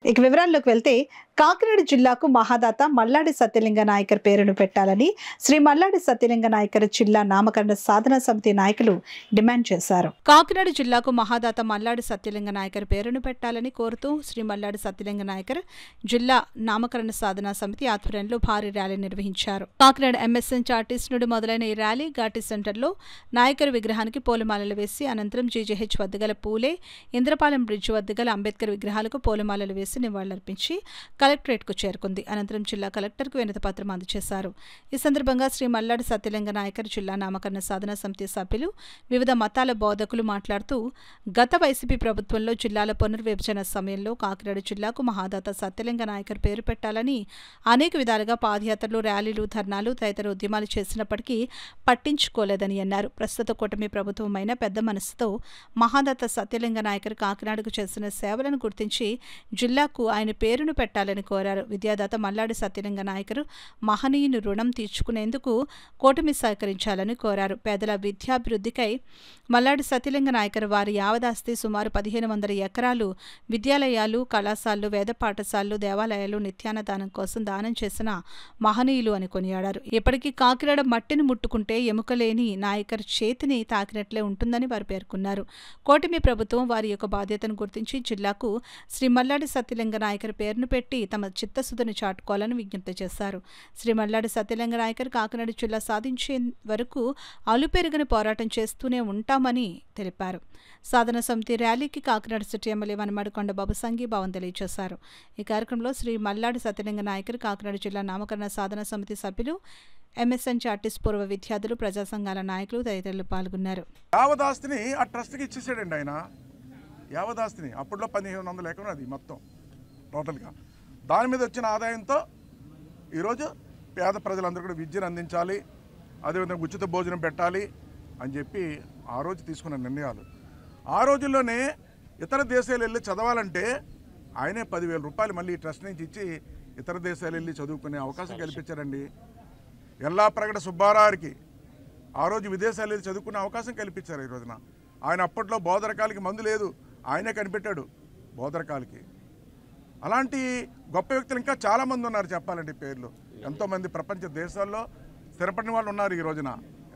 ఇక వివరాల్లోకి వెళ్తే కాకినాడ జిల్లాకు మహాదాత మల్లాడి సత్యలింగ నాయకర్ పేరును పెట్టాలని శ్రీ మల్లాడి సత్యలింగ నాయకర్ జిల్లా నామకరణ సాధన సమితి నాయకులు డిమాండ్ చేశారు. కాకినాడ జిల్లాకు మహాదాత మల్లాడి సత్యలింగ నాయకర్ పేరును పెట్టాలని కోరుతూ శ్రీ మల్లాడి సత్యలింగ నాయకర్ జిల్లా నామకరణ సాధన సమితి ఆధ్వర్యంలో భారీ ర్యాలీ నిర్వహించారు. కాకినాడ ఎంఎస్ఎన్ చార్టీస్ నుండి మొదలైన ఈ ర్యాలీ ఘాటీ సెంటర్లో నాయకర్ విగ్రహానికి పూలమాలలు వేసి అనంతరం జీజీహెచ్ వద్ద గల పూలే, ఇంద్రపాలెం బ్రిడ్జ్ వద్ద గల అంబేద్కర్ విగ్రహాలకు పూలమాలలు వేసి నివాళులర్పించి కలెక్టరేట్కు చేరుకుంది. అనంతరం జిల్లా కలెక్టర్కు వినతిపత్రం అందజేశారు. ఈ సందర్భంగా శ్రీ మల్లాడి సత్యలింగ నాయకర్ జిల్లా నామకరణ సాధన సమితి సభ్యులు, వివిధ మతాల బోధకులు మాట్లాడుతూ గత వైసీపీ ప్రభుత్వంలో జిల్లాల పునర్విభజన సమయంలో కాకినాడ జిల్లాకు మహాదాత సత్యలింగ నాయకర్ పేరు పెట్టాలని అనేక విధాలుగా పాదయాత్రలు, ర్యాలీలు, ధర్నాలు తదితర ఉద్యమాలు చేసినప్పటికీ పట్టించుకోలేదని అన్నారు. ప్రస్తుత కూటమి ప్రభుత్వమైన పెద్ద మనసుతో మహాదాత సత్యలింగ నాయకర్ కాకినాడకు చేసిన సేవలను గుర్తించి జిల్లాకు ఆయన పేరును పెట్టాలని కోరారు. విద్యాదాత మల్లాడి సత్యలింగ నాయకరు మహనీయుని రుణం తీర్చుకునేందుకు కూటమి సహకరించాలని కోరారు. పేదల విద్యాభివృద్ధికై మల్లాడి సత్యలింగ నాయకర్ వారి యావదాస్తి సుమారు 1500 ఎకరాలు విద్యాలయాలు, కళాశాలలు, వేద పాఠశాలలు, దేవాలయాలు, నిత్యాన్నదానం కోసం దానం చేసిన మహనీయులు అని కొనియాడారు. ఇప్పటికీ కాకినాడ మట్టిని ముట్టుకుంటే ఎముకలేని నాయకర్ చేతిని తాకినట్లే ఉంటుందని వారు పేర్కొన్నారు. కూటమి ప్రభుత్వం వారి యొక్క బాధ్యతను గుర్తించి జిల్లాకు శ్రీ మల్లాడి సత్యలింగ నాయకర్ పేరును పెట్టి తమ చిత్తశుద్ధిని చాటుకోవాలని విజ్ఞప్తి చేశారు. శ్రీ మల్లాడి సత్యలింగ నాయకర్ కాకినాడ జిల్లా సాధించే వరకు అలుపెరుగని పోరాటం చేస్తూనే ఉంటామని తెలిపారు. సాధన సమితి ర్యాలీకి కాకినాడ సిటీ ఎమ్మెల్యే వనమాడి కొండబాబు సంఘీభావం తెలియజేశారు. ఈ కార్యక్రమంలో శ్రీ మల్లాడి సత్యలింగ నాయకర్ కాకినాడ జిల్లా నామకరణ సాధన సమితి సభ్యులు, ఎంఎస్ఎన్ చార్టీస్ పూర్వ విద్యార్థులు, ప్రజా సంఘాల నాయకులు తదితరులు పాల్గొన్నారు. యావదాస్తిని ఆ ట్రస్ట్కి ఇచ్చేసాడండి ఆయన. యావదాస్తిని అప్పట్లో 1500 ఎకరం అది మొత్తం టోటల్గా. దాని మీద వచ్చిన ఆదాయంతో ఈరోజు పేద ప్రజలందరూ కూడా విద్యను అందించాలి, అదేవిధంగా ఉచిత భోజనం పెట్టాలి అని చెప్పి ఆ రోజు తీసుకున్న నిర్ణయాలు. ఆ రోజుల్లోనే ఇతర దేశాలు వెళ్ళి చదవాలంటే ఆయనే 10,000 రూపాయలు మళ్ళీ ఈ ట్రస్ట్ నుంచి ఇచ్చి ఇతర దేశాలు వెళ్ళి చదువుకునే అవకాశం కల్పించారండి. ఎల్లాప్రగడ సుబ్బారావుకి ఆ రోజు విదేశాలు వెళ్ళి చదువుకునే అవకాశం కల్పించారు. ఈ రోజున ఆయన అప్పట్లో బోధరకాలకి మందు లేదు, ఆయనే కనిపెట్టాడు బోధరకాలకి. అలాంటి గొప్ప వ్యక్తులు ఇంకా చాలామంది ఉన్నారు చెప్పాలంటే పేర్లు. ఎంతోమంది ప్రపంచ దేశాల్లో స్థిరపడిన వాళ్ళు ఉన్నారు ఈ రోజున.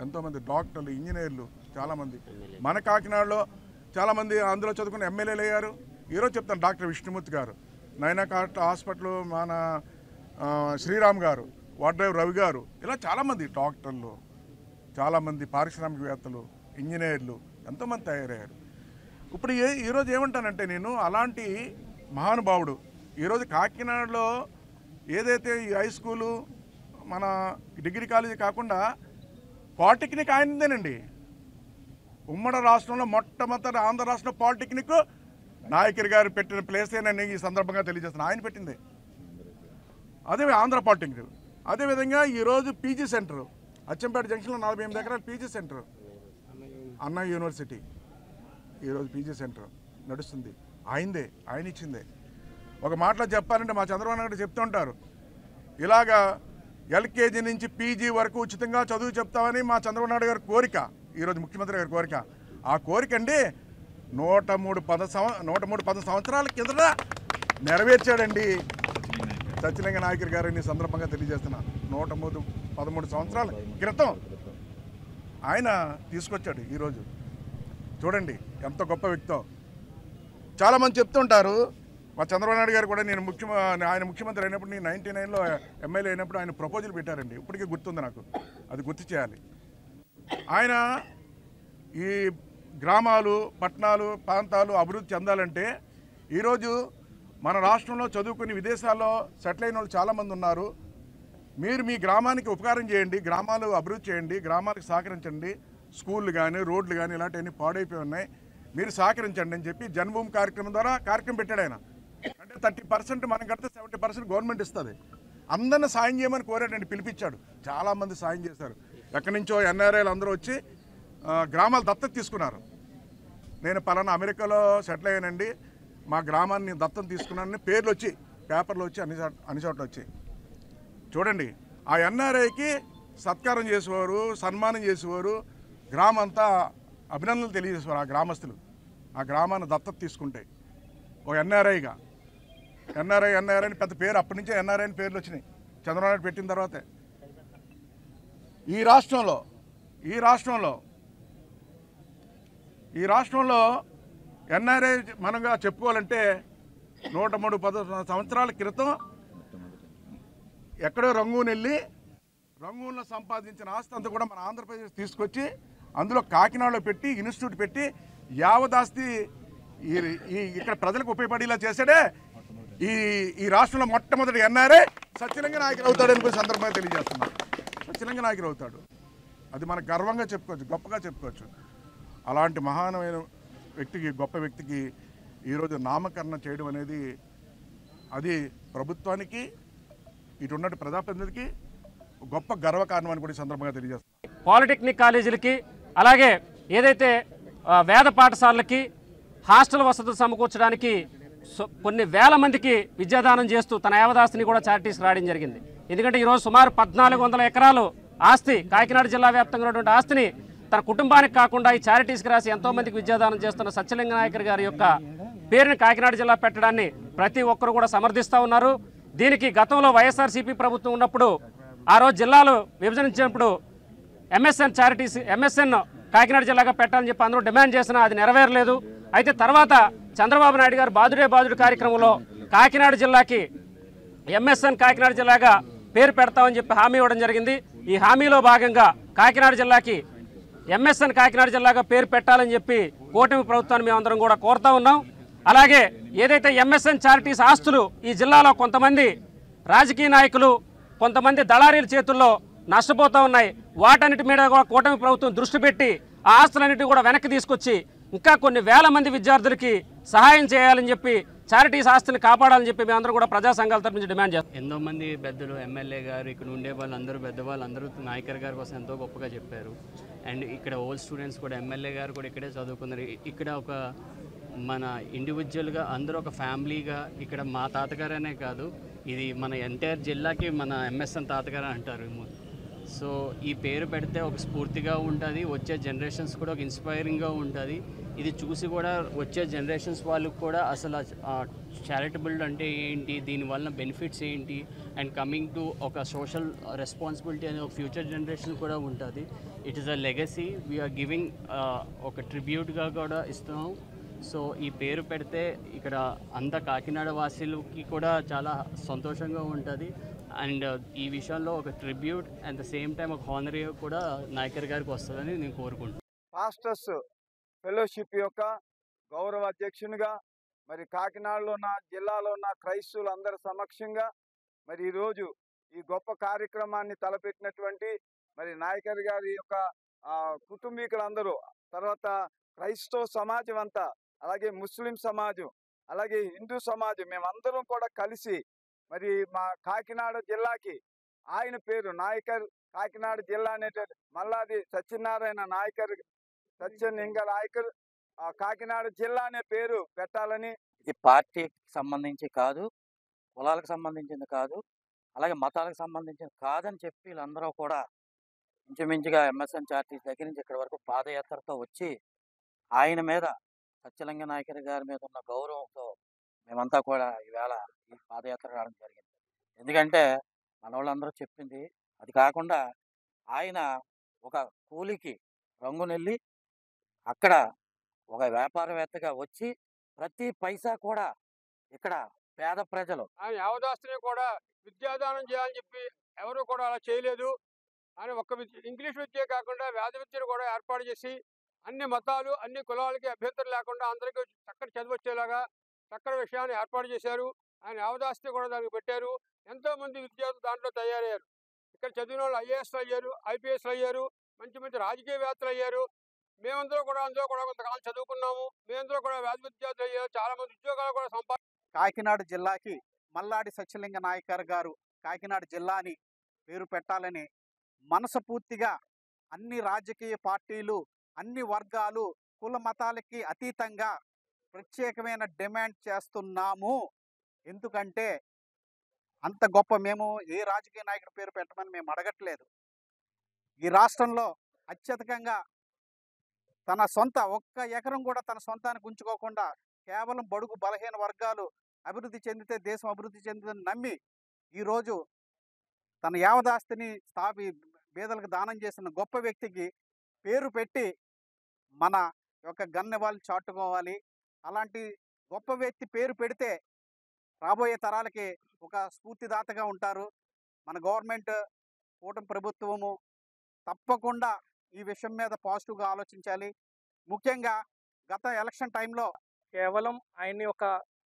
ఎంతోమంది డాక్టర్లు, ఇంజనీర్లు చాలామంది మన కాకినాడలో చాలామంది అందులో చదువుకున్న ఎమ్మెల్యేలు అయ్యారు. ఈరోజు చెప్తాను, డాక్టర్ విష్ణుమూర్తి గారు, నైనాకాట్ హాస్పిటల్, మన శ్రీరామ్ గారు, వాడ్రైవ్ రవి గారు, ఇలా చాలామంది డాక్టర్లు, చాలామంది పారిశ్రామికవేత్తలు, ఇంజనీర్లు ఎంతోమంది తయారయ్యారు. ఇప్పుడు ఈరోజు ఏమంటానంటే నేను, అలాంటి మహానుభావుడు ఈరోజు కాకినాడలో ఏదైతే ఈ హై స్కూలు, మన డిగ్రీ కాలేజీ కాకుండా పాలిటెక్నిక్ ఆయనదేనండి. ఉమ్మడి రాష్ట్రంలో మొట్టమొదటి ఆంధ్ర రాష్ట్రంలో పాలిటెక్నిక్ నాయకర్ గారు పెట్టిన ప్లేసేనని ఈ సందర్భంగా తెలియజేస్తున్నాను. ఆయన పెట్టింది అదే ఆంధ్ర పాలిటెక్నిక్. అదేవిధంగా ఈరోజు పీజీ సెంటర్ అచ్చంపేట జంక్షన్లో 48 ఎకరాల పీజీ సెంటర్, అన్నా యూనివర్సిటీ ఈరోజు పీజీ సెంటర్ నడుస్తుంది. ఆయనదే, ఆయన ఇచ్చిందే. ఒక మాటలో చెప్పాలంటే మా చంద్రబాబు నాయుడు చెప్తూ ఉంటారు, ఇలాగా ఎల్కేజీ నుంచి పీజీ వరకు ఉచితంగా చదువు చెప్తామని మా చంద్రబాబు నాయుడు గారి కోరిక, ఈరోజు ముఖ్యమంత్రి గారి కోరిక. ఆ కోరిక అండి 103 సంవత్సరాల కిందట నెరవేర్చాడండి సత్యలింగ నాయకర్ గారిని సందర్భంగా తెలియజేస్తున్నా. 113 సంవత్సరాల క్రితం ఆయన తీసుకొచ్చాడు. ఈరోజు చూడండి ఎంత గొప్ప వ్యక్తో. చాలామంది చెప్తుంటారు, మా చంద్రబాబు నాయుడు గారు కూడా ఆయన ముఖ్యమంత్రి అయినప్పుడు, నేను 99లో ఎమ్మెల్యే అయినప్పుడు ఆయన ప్రపోజల్ పెట్టారండి. ఇప్పటికీ గుర్తుంది నాకు, అది గుర్తు చేయాలి. ఆయన ఈ గ్రామాలు, పట్టణాలు, ప్రాంతాలు అభివృద్ధి చెందాలంటే ఈరోజు మన రాష్ట్రంలో చదువుకుని విదేశాల్లో సెటిల్ అయిన వాళ్ళు చాలామంది ఉన్నారు. మీరు మీ గ్రామానికి ఉపకారం చేయండి, గ్రామాలు అభివృద్ధి చేయండి, గ్రామాలకు సహకరించండి. స్కూళ్ళు కానీ, రోడ్లు కానీ ఇలాంటివన్నీ పాడైపోయి ఉన్నాయి, మీరు సహకరించండి అని చెప్పి జన్మభూమి కార్యక్రమం ద్వారా కార్యక్రమం పెట్టాడు ఆయన. అంటే 30% మనం కడితే 70% గవర్నమెంట్ ఇస్తుంది. అందరిని సాయం చేయమని కోరాడండి, పిలిపించాడు. చాలామంది సాయం చేశారు. ఎక్కడి నుంచో ఎన్ఆర్ఐలు అందరూ వచ్చి గ్రామాలు దత్తత తీసుకున్నారు. నేను పలానా అమెరికాలో సెటిల్ అయ్యానండి, మా గ్రామాన్ని దత్తత తీసుకున్నానని పేర్లు వచ్చి పేపర్లో వచ్చి అన్ని చోట్ల వచ్చి చూడండి. ఆ ఎన్ఆర్ఐకి సత్కారం చేసేవారు, సన్మానం చేసేవారు, గ్రామంతా అభినందనలు తెలియజేసేవారు. ఆ గ్రామస్తులు ఆ గ్రామాన్ని దత్తత తీసుకుంటే ఒక ఎన్ఆర్ఐగా ఎన్ఆర్ఐ అని పెద్ద పేరు, అప్పటి నుంచే ఎన్ఆర్ఐ అని పేర్లు వచ్చినాయి చంద్రబాబు నాయుడు పెట్టిన తర్వాతే. ఈ రాష్ట్రంలో ఎన్ఆర్ఐ మనగా చెప్పుకోవాలంటే 103 సంవత్సరాల క్రితం ఎక్కడో రంగూన్లో సంపాదించిన ఆస్తి అంతా కూడా మన ఆంధ్రప్రదేశ్ తీసుకొచ్చి అందులో కాకినాడలో పెట్టి ఇన్స్టిట్యూట్ పెట్టి యావదాస్తి ఇక్కడ ప్రజలకు ఉపయోగపడేలా చేశాడే ఈ రాష్ట్రంలో మొట్టమొదటి ఎన్ఆర్ఐ సత్యలింగ నాయకుడు అవుతాడని కూడా సందర్భంగా తెలియజేస్తున్నాడు. సత్యలింగ నాయకుడు అవుతాడు, అది మనకు గర్వంగా చెప్పుకోవచ్చు, గొప్పగా చెప్పుకోవచ్చు. అలాంటి మహానమైన వ్యక్తికి, గొప్ప వ్యక్తికి ఈరోజు నామకరణం చేయడం అనేది అది ప్రభుత్వానికి, ఇటున్నటి ప్రజాప్రతినిధులకి గొప్ప గర్వకారణం అని కూడా ఈ సందర్భంగా తెలియజేస్తున్నాం. పాలిటెక్నిక్ కాలేజీలకి అలాగే ఏదైతే వేద పాఠశాలలకి హాస్టల్ వసతులు సమకూర్చడానికి కొన్ని వేల మందికి విద్యాదానం చేస్తూ తన యావదాస్తిని కూడా చారిటీస్కి రావడం జరిగింది. ఎందుకంటే ఈరోజు సుమారు 1400 ఎకరాలు ఆస్తి, కాకినాడ జిల్లా వ్యాప్తంగా ఉన్నటువంటి ఆస్తిని తన కుటుంబానికి కాకుండా ఈ చారిటీస్కి రాసి ఎంతోమందికి విద్యాదానం చేస్తున్న సత్యలింగ నాయకర్ గారి యొక్క పేరుని కాకినాడ జిల్లా పెట్టడాన్ని ప్రతి ఒక్కరు కూడా సమర్థిస్తూ ఉన్నారు. దీనికి గతంలో వైఎస్ఆర్సీపీ ప్రభుత్వం ఉన్నప్పుడు ఆ రోజు జిల్లాలు విభజించినప్పుడు ఎంఎస్ఎన్ కాకినాడ జిల్లాగా పెట్టాలని చెప్పి అందరూ డిమాండ్ చేసినా అది నెరవేరలేదు. అయితే తర్వాత చంద్రబాబు నాయుడు గారు బాదుడే కార్యక్రమంలో కాకినాడ జిల్లాకి ఎంఎస్ఎన్ కాకినాడ జిల్లాగా పేరు పెడతామని చెప్పి హామీ ఇవ్వడం జరిగింది. ఈ హామీలో భాగంగా కాకినాడ జిల్లాకి ఎంఎస్ఎన్ కాకినాడ జిల్లాగా పేరు పెట్టాలని చెప్పి కూటమి ప్రభుత్వాన్ని మేమందరం కూడా కోరుతా ఉన్నాం. అలాగే ఏదైతే ఎంఎస్ఎన్ చారిటీస్ ఆస్తులు ఈ జిల్లాలో కొంతమంది రాజకీయ నాయకులు, కొంతమంది దళారీల చేతుల్లో నష్టపోతూ ఉన్నాయి, వాటన్నిటి మీద కూడా కూటమి ప్రభుత్వం దృష్టి పెట్టి ఆ ఆస్తులన్నిటి కూడా వెనక్కి తీసుకొచ్చి ఇంకా కొన్ని వేల మంది విద్యార్థులకి సహాయం చేయాలని చెప్పి చారిటీస్ ఆస్తిని కాపాడాలని చెప్పి మేమందరం కూడా ప్రజా సంఘాల తరపు నుంచి డిమాండ్ చేస్తాం. ఎంతో మంది పెద్దలు, ఎమ్మెల్యే గారు, ఇక్కడ ఉండే వాళ్ళందరూ పెద్దవాళ్ళందరూ నాయకర్ గారి కోసం ఎంతో గొప్పగా చెప్పారు. అండ్ ఇక్కడ ఓల్డ్ స్టూడెంట్స్ కూడా, ఎమ్మెల్యే గారు కూడా ఇక్కడే చదువుకున్నారు. ఇక్కడ ఒక మన ఇండివిజువల్గా అందరూ ఒక ఫ్యామిలీగా, ఇక్కడ మా తాతగారనే కాదు, ఇది మన ఎంటైర్ జిల్లాకి మన ఎంఎస్ఎన్ తాతగారు అంటారు. సో ఈ పేరు పెడితే ఒక స్ఫూర్తిగా ఉంటుంది, వచ్చే జనరేషన్స్ కూడా ఒక ఇన్స్పైరింగ్గా ఉంటుంది. ఇది చూసి కూడా వచ్చే జనరేషన్స్ వాళ్ళకు కూడా అసలు చారిటబుల్ అంటే ఏంటి, దీనివల్ల బెనిఫిట్స్ ఏంటి, అండ్ కమింగ్ టు ఒక సోషల్ రెస్పాన్సిబిలిటీ అనే ఒక ఫ్యూచర్ జనరేషన్ కూడా ఉంటుంది. It is a legacy, we are giving ఒక ట్రిబ్యూట్గా కూడా ఇస్తున్నాం. సో ఈ పేరు పెడితే ఇక్కడ అంత కాకినాడ వాసులకి కూడా చాలా సంతోషంగా ఉంటుంది. అండ్ ఈ విషయంలో ఒక tribute at the same time ఒక హానరీ కూడా నాయకర్ గారికి వస్తుందని నేను కోరుకుంటున్నాను. పాస్టర్స్ ఫెలోషిప్ యొక్క గౌరవ అధ్యక్షునిగా మరి కాకినాడలో ఉన్న, జిల్లాలో ఉన్న క్రైస్తవులందరి సమక్షంగా మరి ఈరోజు ఈ గొప్ప కార్యక్రమాన్ని తలపెట్టినటువంటి మరి నాయకర్ గారి యొక్క కుటుంబీకులందరూ, తర్వాత క్రైస్తవ సమాజం అంతా, అలాగే ముస్లిం సమాజం, అలాగే హిందూ సమాజం, మేమందరం కూడా కలిసి మరి మా కాకినాడ జిల్లాకి ఆయన పేరు నాయకర్, కాకినాడ జిల్లా అనేటువంటి మల్లాది సత్యనారాయణ నాయకర్, సత్యలింగ నాయకర్ కాకినాడ జిల్లా అనే పేరు పెట్టాలని. ఇది పార్టీకి సంబంధించి కాదు, కులాలకు సంబంధించింది కాదు, అలాగే మతాలకు సంబంధించింది కాదని చెప్పి వీళ్ళందరూ కూడా ఇంచుమించుగా ఎంఎస్ఎన్ చారిటీస్ దగ్గర నుంచి ఇక్కడి వరకు పాదయాత్రతో వచ్చి ఆయన మీద, సత్యలింగ నాయకర్ గారి మీద ఉన్న గౌరవంతో మేమంతా కూడా ఈవేళ ఈ పాదయాత్ర రావడం జరిగింది. ఎందుకంటే మన వాళ్ళందరూ చెప్పింది అది కాకుండా ఆయన ఒక కూలికి రంగునెళ్ళి అక్కడ ఒక వ్యాపారవేత్తగా వచ్చి ప్రతి పైసా కూడా ఇక్కడ పేద ప్రజలు, ఆయన యావదాస్తిని కూడా విద్యాదానం చేయాలని చెప్పి ఎవరు కూడా అలా చేయలేదు. ఆయన ఒక్క ఇంగ్లీష్ విద్య కాకుండా వేద విద్యను కూడా ఏర్పాటు చేసి అన్ని మతాలు, అన్ని కులాలకి అభ్యంతరం లేకుండా అందరికీ చక్కటి చదువు వచ్చేలాగా చక్కటి విషయాన్ని ఏర్పాటు చేశారు. ఆయన యావదాస్తిని కూడా దానికి పెట్టారు. ఎంతో మంది విద్యార్థులు దాంట్లో తయారయ్యారు. ఇక్కడ చదివిన వాళ్ళు ఐఏఎస్లు అయ్యారు, ఐపీఎస్లు అయ్యారు, మంచి మంచి రాజకీయవేత్తలు అయ్యారు. మేమందరూ కూడా అందులో కూడా కొంతకాలం చదువుకున్నాము. మేమందరూ కూడా వేద విద్యార్థులు అయ్యారు. చాలా మంది ఉద్యోగాలు కూడా కాకినాడ జిల్లాకి మల్లాడి సత్యలింగ నాయకర్ గారు కాకినాడ జిల్లాని పేరు పెట్టాలని మనస్ఫూర్తిగా అన్ని రాజకీయ పార్టీలు, అన్ని వర్గాలు, కుల మతాలకి అతీతంగా ప్రత్యేకమైన డిమాండ్ చేస్తున్నాము. ఎందుకంటే అంత గొప్ప, మేము ఏ రాజకీయ నాయకుడి పేరు పెట్టమని మేము అడగట్లేదు. ఈ రాష్ట్రంలో అత్యధికంగా తన సొంత ఒక్క ఎకరం కూడా తన సొంతానికి ఉంచుకోకుండా కేవలం బడుగు బలహీన వర్గాలు అభివృద్ధి చెందితే దేశం అభివృద్ధి చెందుతుందని నమ్మి ఈరోజు తన యావదాస్తిని పేదలకు దానం చేసిన గొప్ప వ్యక్తికి పేరు పెట్టి మన యొక్క గన్నెవాళ్ళు చాటుకోవాలి. అలాంటి గొప్ప వ్యక్తి పేరు పెడితే రాబోయే తరాలకి ఒక స్ఫూర్తిదాతగా ఉంటారు. మన గవర్నమెంట్ కూటమి ప్రభుత్వము తప్పకుండా ఈ విషయం మీద పాజిటివ్గా ఆలోచించాలి. ముఖ్యంగా గత ఎలక్షన్ టైంలో కేవలం ఆయన్ని ఒక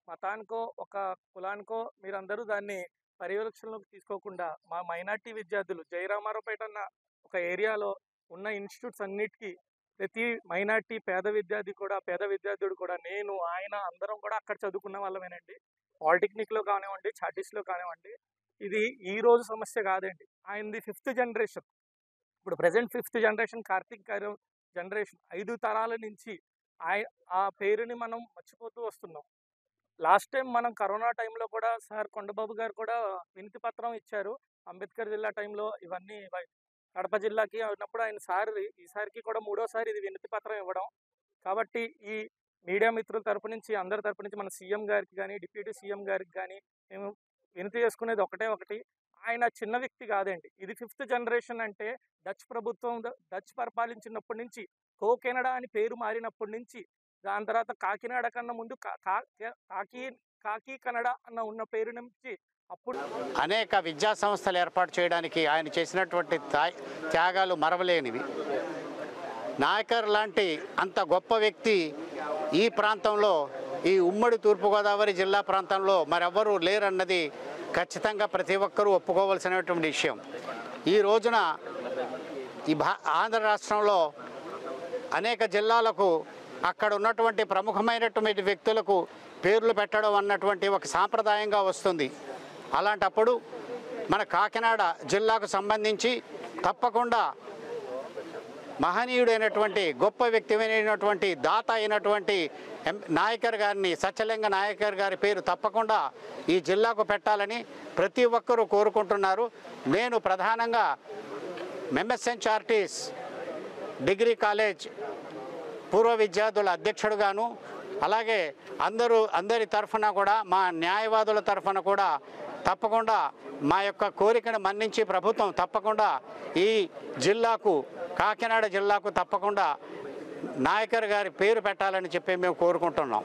మతానికో ఒక కులానికో మీరందరూ దాన్ని పర్యవేక్షణలోకి తీసుకోకుండా మా మైనార్టీ విద్యార్థులు జయరామారావుపేట అన్న ఒక ఏరియాలో ఉన్న ఇన్స్టిట్యూట్స్ అన్నిటికీ ప్రతి మైనార్టీ పేద విద్యార్థుడు కూడా నేను ఆయన అందరం కూడా అక్కడ చదువుకున్న వాళ్ళమేనండి. పాలిటెక్నిక్లో కానివ్వండి, చార్టీస్లో కానివ్వండి. ఇది ఈ రోజు సమస్య కాదండి. ఆయనది 5th జనరేషన్. ఇప్పుడు ప్రజెంట్ 5th జనరేషన్ కార్తీక్ గారు జనరేషన్ 5 తరాల నుంచి ఆ పేరుని మనం మర్చిపోతూ వస్తున్నాం. లాస్ట్ టైం మనం కరోనా టైంలో కూడా సార్ కొండబాబు గారు కూడా వినతి పత్రం ఇచ్చారు. అంబేద్కర్ జిల్లా టైంలో ఇవన్నీ కడప జిల్లాకి ఉన్నప్పుడు ఈసారికి కూడా 3వసారి ఇది వినతి పత్రం ఇవ్వడం. కాబట్టి ఈ మీడియా మిత్రుల తరపు నుంచి అందరి తరపు నుంచి మన సీఎం గారికి కానీ డిప్యూటీ సీఎం గారికి కానీ మేము వినతి చేసుకునేది ఒకటి, ఆయన చిన్న వ్యక్తి కాదండి. ఇది 5th జనరేషన్ అంటే డచ్ పరిపాలించినప్పటి నుంచి కెనడా అని పేరు మారినప్పటి నుంచి, దాని తర్వాత కాకినాడ కన్నా ముందు కాకి కన్నడ అన్న ఉన్న పేరు నుంచి అప్పుడు అనేక విద్యా సంస్థలు ఏర్పాటు చేయడానికి ఆయన చేసినటువంటి త్యాగాలు మరవలేనివి. నాయకర్ లాంటి అంత గొప్ప వ్యక్తి ఈ ప్రాంతంలో, ఈ ఉమ్మడి తూర్పుగోదావరి జిల్లా ప్రాంతంలో మరెవ్వరూ లేరన్నది ఖచ్చితంగా ప్రతి ఒక్కరూ ఒప్పుకోవాల్సినటువంటి విషయం. ఈ రోజున ఈ ఆంధ్ర రాష్ట్రంలో అనేక జిల్లాలకు అక్కడ ఉన్నటువంటి ప్రముఖమైనటువంటి వ్యక్తులకు పేర్లు పెట్టడం అన్నటువంటి ఒక సాంప్రదాయంగా వస్తుంది. అలాంటప్పుడు మన కాకినాడ జిల్లాకు సంబంధించి తప్పకుండా మహనీయుడైనటువంటి గొప్ప వ్యక్తిమైనటువంటి దాత అయినటువంటి నాయకర్ గారిని, సత్యలింగ నాయకర్ గారి పేరు తప్పకుండా ఈ జిల్లాకు పెట్టాలని ప్రతి ఒక్కరూ కోరుకుంటున్నారు. నేను ప్రధానంగా ఎంఎస్ఎన్ చారిటీస్ డిగ్రీ కాలేజ్ పూర్వ విద్యార్థుల అధ్యక్షుడుగాను, అలాగే అందరి తరఫున కూడా మా న్యాయవాదుల తరఫున కూడా తప్పకుండా మా యొక్క కోరికను మన్నించి ప్రభుత్వం తప్పకుండా ఈ జిల్లాకు, కాకినాడ జిల్లాకు తప్పకుండా నాయకర్ గారి పేరు పెట్టాలని చెప్పి మేము కోరుకుంటున్నాం.